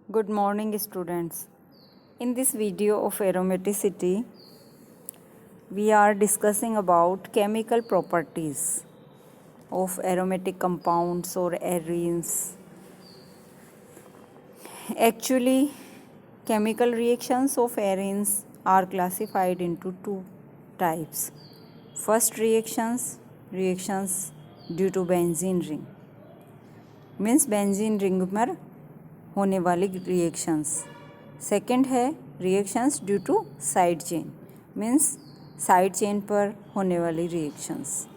Good morning, students. In this video of aromaticity, we are discussing about chemical properties of aromatic compounds or arenes. Actually, chemical reactions of arenes are classified into two types. First, reactions due to benzene ring. Means benzene ring पर होने वाली reactions. Second है reactions due to side chain. Means side chain पर होने वाली reactions.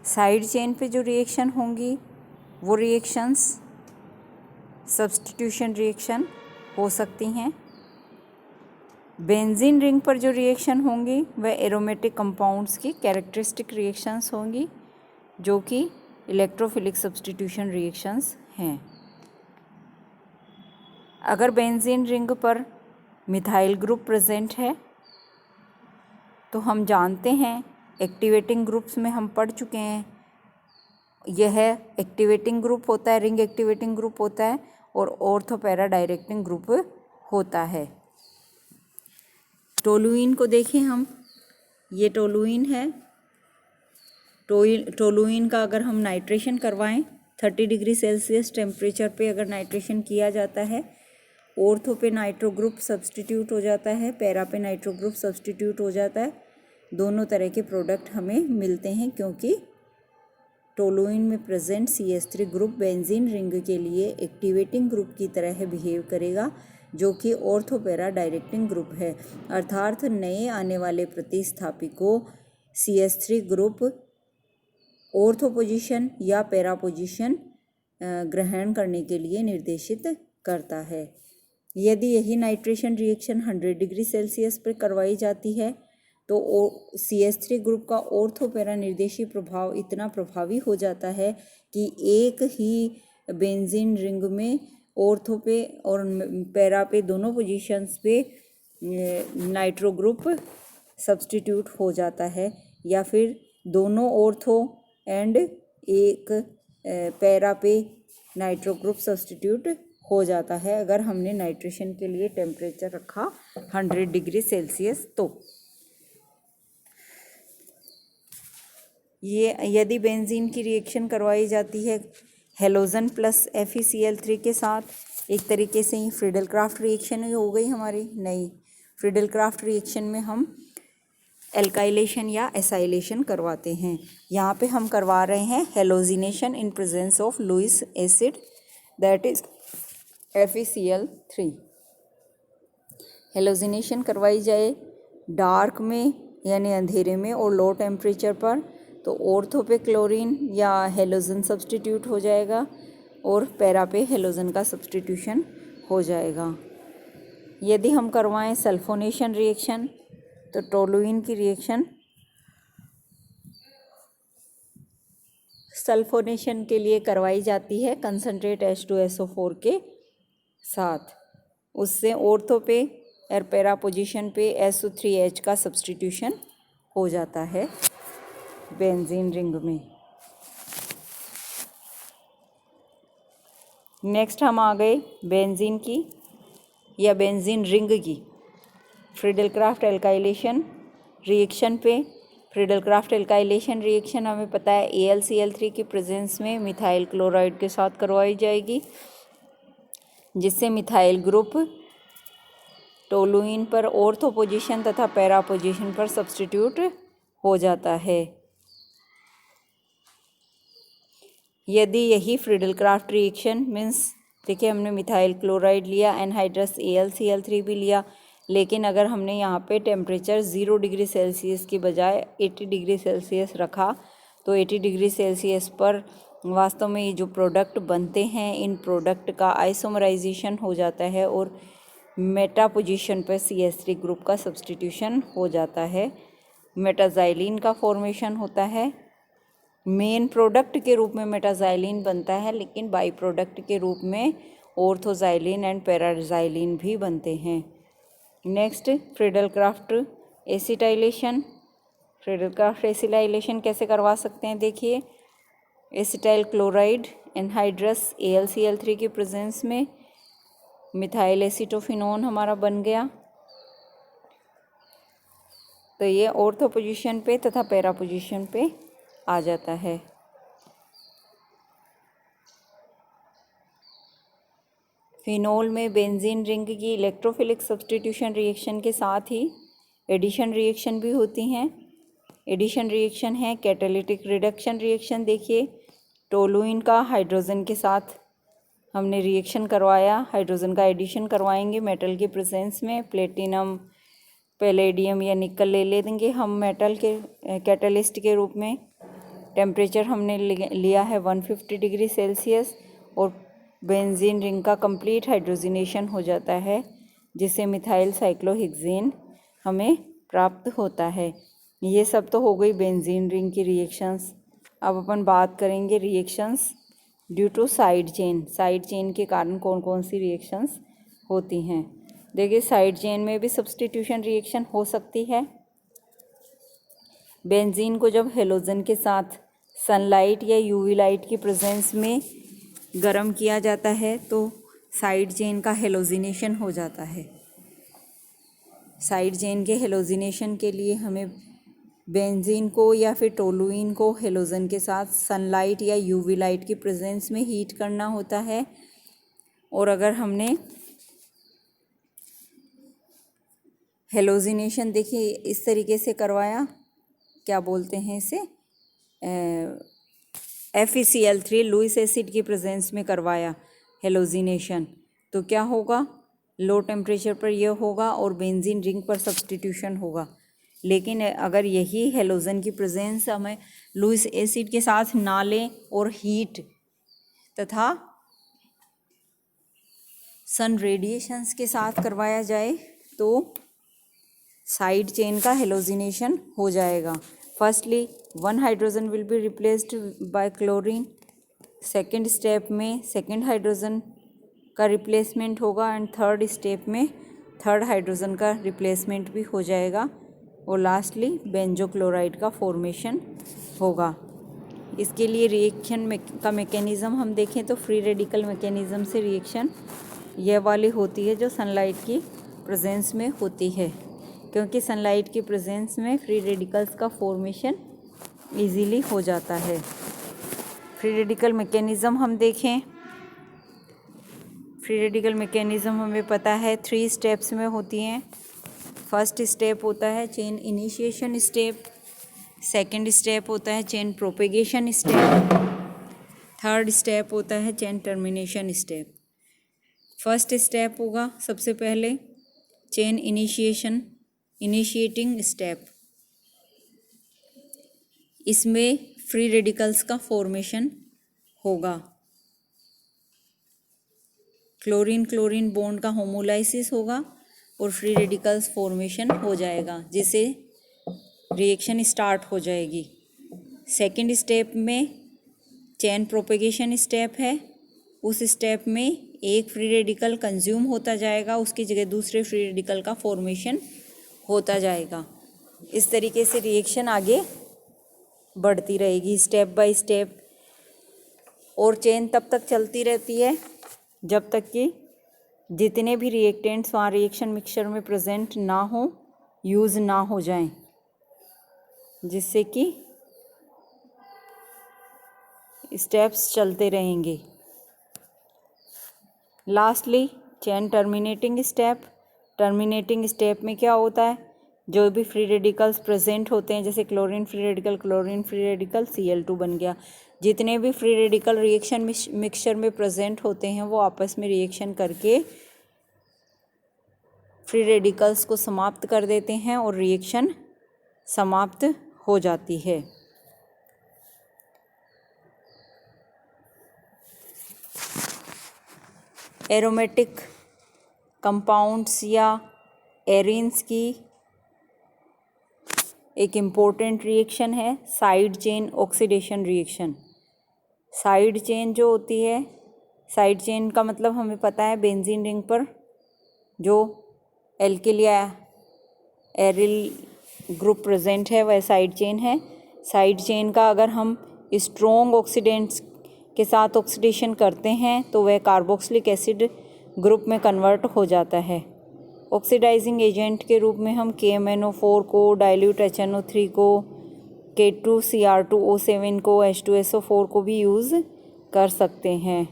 Side chain पे जो reaction होंगी वो रिएक्शंस सब्स्टिट्यूशन रिएक्शन हो सकती हैं. बेंजीन रिंग पर जो रिएक्शन होंगी वह एरोमेटिक कंपाउंड्स की कैरेक्टरिस्टिक रिएक्शंस होंगी जो कि इलेक्ट्रोफिलिक सब्स्टिट्यूशन रिएक्शंस हैं. अगर बेंजीन रिंग पर मिथाइल ग्रुप प्रेजेंट है तो हम जानते हैं, एक्टिवेटिंग ग्रुप्स में हम पढ़ चुके हैं, यह एक्टिवेटिंग ग्रुप होता है, रिंग एक्टिवेटिंग ग्रुप होता है और ऑर्थो पैरा डायरेक्टिंग ग्रुप होता है. टोलुइन को देखें हम, ये टोलुइन है. टोलुइन का अगर हम नाइट्रेशन करवाएं 30 डिग्री सेल्सियस टेम्परेचर पे अगर नाइट्रेशन किया जाता है, ऑर्थो पे नाइट्रो ग्रुप सब्स्टिट्यूट हो जाता है, पैरा पे नाइट्रो ग्रुप सब्स्टिट्यूट हो जाता है. दोनों तरह के प्रोडक्ट हमें मिलते हैं क्योंकि टोलुइन में present CH3 group benzene ring के लिए एक्टिवेटिंग ग्रुप की तरह बिहेव करेगा जो कि ऑर्थो पैरा डायरेक्टिंग ग्रुप है. अर्थात नए आने वाले प्रतिस्थापी को CH3 ग्रुप ऑर्थो पोजीशन या पैरा पोजीशन ग्रहण करने के लिए निर्देशित करता है. यदि यही नाइट्रेशन रिएक्शन 100 डिग्री सेल्सियस पर करवाई जाती है तो CH3 ग्रुप का ऑर्थो पैरा निर्देशी प्रभाव इतना प्रभावी हो जाता है कि एक ही बेंजीन रिंग में ऑर्थो पे और पैरा पे दोनों पोजीशंस पे नाइट्रो ग्रुप सब्स्टिट्यूट हो जाता है, या फिर दोनों ऑर्थो एंड एक पैरा पे नाइट्रो ग्रुप सब्स्टिट्यूट हो जाता है अगर हमने नाइट्रेशन के लिए टेम्परेचर रखा 100 डिग्री सेल्सियस. तो ये यदि बेंजीन की रिएक्शन करवाई जाती है हेलोजन प्लस FeCl3 के साथ, एक तरीके से ही फ्रीडल क्राफ्ट रिएक्शन ही हो गई हमारी. नहीं, फ्रीडल क्राफ्ट रिएक्शन में हम एल्काइलेशन या एसाइलेशन करवाते हैं. यहाँ पे हम करवा रहे हैं halogenation in presence of Lewis acid that is FeCl3. Halogenation करवाई जाए डार्क में यानी अंधेरे में और लो टेम्परेचर पर तो ऑर्थो पे क्लोरीन या हेलोजन सब्स्टिट्यूट हो जाएगा और पैरा पे हेलोजन का सब्स्टिट्यूशन हो जाएगा. यदि हम करवाएं सल्फोनेशन रिएक्शन तो टोलुइन की रिएक्शन सल्फोनेशन के लिए करवाई जाती है कंसनट्रेट H2SO4 के साथ. उससे ऑर्थो पे और पैरा पोजीशन पे SO3H का सब्स्टिट्यूशन हो जाता है बेंजीन रिंग में. नेक्स्ट हम आ गए बेंजीन की या बेंजीन रिंग की फ्रीडल क्राफ्ट एल्काइलेशन रिएक्शन पे. फ्रीडल क्राफ्ट एल्काइलेशन रिएक्शन हमें पता है AlCl3 की प्रेजेंस में मिथाइल क्लोराइड के साथ करवाई जाएगी, जिससे मिथाइल ग्रुप टोलुइन पर ऑर्थो पोजीशन तथा पैरा पोजीशन पर सब्स्टिट्यूट हो जाता है. यदि यही फ्रीडल क्राफ्ट रिएक्शन मीन्स देखिए हमने मिथाइल क्लोराइड लिया, एनहाइड्रस AlCl3 भी लिया, लेकिन अगर हमने यहाँ पे टेम्परेचर 0 डिग्री सेल्सियस की बजाय 80 डिग्री सेल्सियस रखा तो 80 डिग्री सेल्सियस पर वास्तव में ये जो प्रोडक्ट बनते हैं इन प्रोडक्ट का आइसोमराइजेशन हो जाता है और मेटा पोजीशन पर CH3 ग्रुप का सब्स्टिट्यूशन हो जाता है. मेटाजाइलिन का फॉर्मेशन होता है. मेन प्रोडक्ट के रूप में मेटाजाइलिन बनता है, लेकिन बाई प्रोडक्ट के रूप में ऑर्थोजाइलिन एंड पैराजाइलिन भी बनते हैं. Next Friedel craft acetylation. Friedel craft acetylation कैसे करवा सकते हैं, देखिए एसिटाइल क्लोराइड एनहाइड्रस AlCl3 की प्रेजेंस में मिथाइल एसीटोफिनोन हमारा बन गया। तो ये ऑर्थो पोजीशन पे तथा पैरा पोजीशन पे आ जाता है। फिनोल में बेंजीन रिंग की इलेक्ट्रोफिलिक सब्स्टिट्यूशन रिएक्शन के साथ ही एडिशन रिएक्शन भी होती हैं। एडिशन रिएक्शन है कैटालिटिक रिडक्शन रिएक्शन। देखिए टोलुइन का हाइड्रोजन के साथ हमने रिएक्शन करवाया, हाइड्रोजन का एडिशन करवाएंगे मेटल के प्रेजेंस में। प्लेटिनम, पैलेडियम या निकल ले लेंगे हम मेटल के कैटलिस्ट के रूप में। टेम्परेचर हमने लिया है 150 डिग्री सेल्सियस और बेंजीन रिंग का कंप्लीट हाइड्रोजनेशन हो जाता है, जिससे मिथाइल साइक्लोहेक्सेन हमें प्राप्त होता है। ये सब तो हो गई बेंजीन रिंग की रिएक्शंस। अब अपन बात करेंगे reactions due to side chain. Side chain के कारण कौन कौन सी रिएक्शंस होती हैं। देखिए साइड चेन में भी सब्स्टिट्यूशन रिएक्शन हो सकती है। बेंजीन को जब हेलोजन के साथ सनलाइट या यूवी लाइट की प्रेजेंस में गर्म किया जाता है तो साइड चेन का हेलोजिनेशन हो जाता है। साइड चेन के हेलोजिनेशन के लिए हमें बेंजीन को या फिर टोलुइन को हेलोजन के साथ सनलाइट या यूवी लाइट की प्रेजेंस में हीट करना होता है। और अगर हमने हेलोजिनेशन देखिए इस तरीके से करवाया, क्या बोलते हैं इसे, FeCl3 लुईस एसिड की प्रेजेंस में करवाया हेलोजिनेशन, तो क्या होगा, लो टेम्परेचर पर यह होगा और बेंजीन रिंग पर सब्स्टिट्यूशन होगा। लेकिन अगर यही हेलोजन की प्रेजेंस हमें लुईस एसिड के साथ ना लें और हीट तथा सन रेडिएशंस के साथ करवाया जाए तो साइड चेन का हेलोजिनेशन हो जाएगा। Firstly 1 hydrogen will be replaced by chlorine. Second step में सेकेंड हाइड्रोजन का रिप्लेसमेंट होगा एंड थर्ड स्टेप में थर्ड हाइड्रोजन का रिप्लेसमेंट भी हो जाएगा और लास्टली बेंजोक्लोराइड का फॉर्मेशन होगा। इसके लिए रिएक्शन का मैकेनिज़्म हम देखें तो फ्री रेडिकल मैकेनिज़्म से रिएक्शन यह वाली होती है जो सनलाइट की प्रेजेंस में होती है, क्योंकि सनलाइट की प्रेजेंस में फ्री रेडिकल्स का फॉर्मेशन इजीली हो जाता है। फ्री रेडिकल मैकेनिज़्म हम देखें, फ्री रेडिकल मैकेनिज़्म हमें पता है 3 स्टेप्स में होती हैं। फर्स्ट स्टेप होता है chain initiation step, second step होता है chain propagation step, third step होता है chain termination step. First step होगा सबसे पहले चेन इनिशिएटिंग स्टेप। इसमें फ्री रेडिकल्स का फॉर्मेशन होगा। क्लोरीन क्लोरीन बॉन्ड का होमोलाइसिस होगा और फ्री रेडिकल्स फॉर्मेशन हो जाएगा, जिससे रिएक्शन स्टार्ट हो जाएगी। सेकंड स्टेप में चेन प्रोपेगेशन स्टेप है। उस स्टेप में एक फ्री रेडिकल कंज्यूम होता जाएगा, उसकी जगह दूसरे फ्री रेडिकल का फॉर्मेशन होता जाएगा। इस तरीके से रिएक्शन आगे बढ़ती रहेगी स्टेप बाय स्टेप, और चेन तब तक चलती रहती है जब तक कि जितने भी रिएक्टेंट्स वहाँ रिएक्शन मिक्सचर में प्रेजेंट ना हो, यूज़ ना हो जाएं, जिससे कि स्टेप्स चलते रहेंगे। Lastly chain terminating step. Terminating step में क्या होता है, जो भी फ्री रेडिकल्स प्रेजेंट होते हैं, जैसे क्लोरीन फ्री रेडिकल Cl2 बन गया, जितने भी फ्री रेडिकल रिएक्शन मिक्सचर में प्रेजेंट होते हैं वो आपस में रिएक्शन करके फ्री रेडिकल्स को समाप्त कर देते हैं और रिएक्शन समाप्त हो जाती है। एरोमेटिक कंपाउंड्स या एरिन्स की एक इम्पोर्टेंट रिएक्शन है side chain oxidation reaction. Side chain जो होती है, साइड चेन का मतलब हमें पता है बेंजीन रिंग पर जो एल्किल या एरिल ग्रुप प्रेजेंट है वह साइड चेन है। साइड चेन का अगर हम स्ट्रॉन्ग ऑक्सीडेंट्स के साथ ऑक्सीडेशन करते हैं तो वह कार्बोक्सिलिक एसिड ग्रुप में कन्वर्ट हो जाता है। ऑक्सीडाइजिंग एजेंट के रूप में हम KMnO4 को, डाइल्यूट HNO3 को, K2Cr2O7 को, H2SO4 को भी यूज़ कर सकते हैं।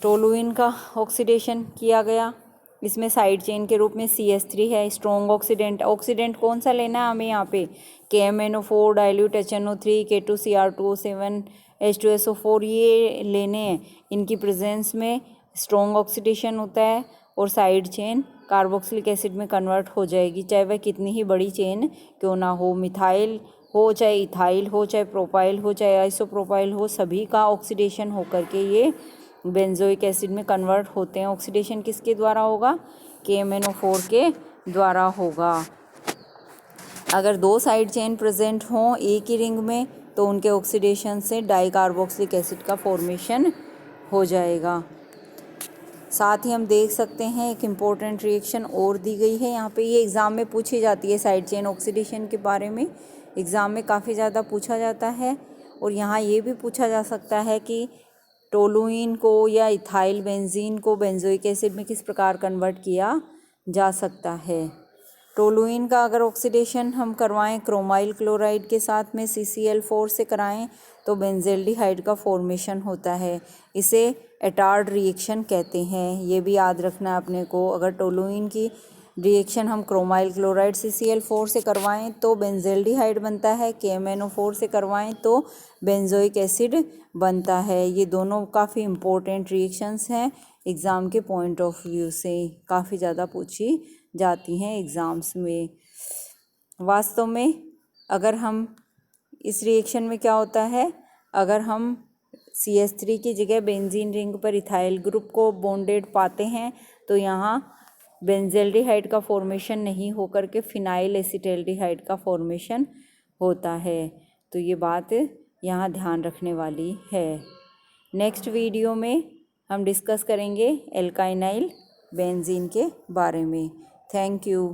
टोलुइन का ऑक्सीडेशन किया गया, इसमें साइड चेन के रूप में CH3 है, स्ट्रॉन्ग ऑक्सीडेंट। ऑक्सीडेंट कौन सा लेना है हमें यहाँ पे? KMnO4, dilute HNO3, K2Cr2O7, H2SO4 ये लेने हैं। इनकी प्रेजेंस में स्ट्रॉन्ग ऑक्सीडेशन होता है और साइड चेन कार्बोक्सिलिक एसिड में कन्वर्ट हो जाएगी, चाहे वह कितनी ही बड़ी चेन क्यों ना हो। मिथाइल हो, चाहे इथाइल हो, चाहे प्रोपाइल हो, चाहे आइसोप्रोपाइल हो, सभी का ऑक्सीडेशन होकर के ये बेंजोइक एसिड में कन्वर्ट होते हैं। ऑक्सीडेशन किसके द्वारा होगा? KMnO4 के द्वारा होगा। अगर दो साइड चेन प्रेजेंट हों एक ही रिंग में तो उनके ऑक्सीडेशन से डाई कार्बोक्सिलिक एसिड का फॉर्मेशन हो जाएगा। साथ ही हम देख सकते हैं एक इम्पॉर्टेंट रिएक्शन और दी गई है यहाँ पे, ये एग्ज़ाम में पूछी जाती है। साइड चेन ऑक्सीडेशन के बारे में एग्ज़ाम में काफ़ी ज़्यादा पूछा जाता है। और यहाँ ये भी पूछा जा सकता है कि टोलुइन को या इथाइल बेंजीन को बेंजोइक एसिड में किस प्रकार कन्वर्ट किया जा सकता है। टोलुइन का अगर ऑक्सीडेशन हम करवाएं क्रोमाइल क्लोराइड के साथ में CCl4 से कराएं तो बेंजेल्डिहाइड का फॉर्मेशन होता है। इसे एटार्ड रिएक्शन कहते हैं, ये भी याद रखना है अपने को। अगर टोलुइन की रिएक्शन हम क्रोमाइल क्लोराइड CCl4 से करवाएं तो बेंजेल्डिहाइड बनता है, KMnO4 से करवाएं तो बेंजोइक एसिड बनता है। ये दोनों काफ़ी इम्पोर्टेंट रिएक्शंस हैं, एग्ज़ाम के पॉइंट ऑफ व्यू से काफ़ी ज़्यादा पूछी जाती हैं एग्ज़ाम्स में। वास्तव में अगर हम इस रिएक्शन में क्या होता है, अगर हम CH3 की जगह बेंजीन रिंग पर इथाइल ग्रुप को बॉन्डेड पाते हैं तो यहाँ बेंजेल्डिहाइड का फॉर्मेशन नहीं होकर के फिनाइल एसिटल्डिहाइड का फॉर्मेशन होता है। तो ये बात यहाँ ध्यान रखने वाली है। नेक्स्ट वीडियो में हम डिस्कस करेंगे एल्काइनाइल बेंजीन के बारे में। Thank you.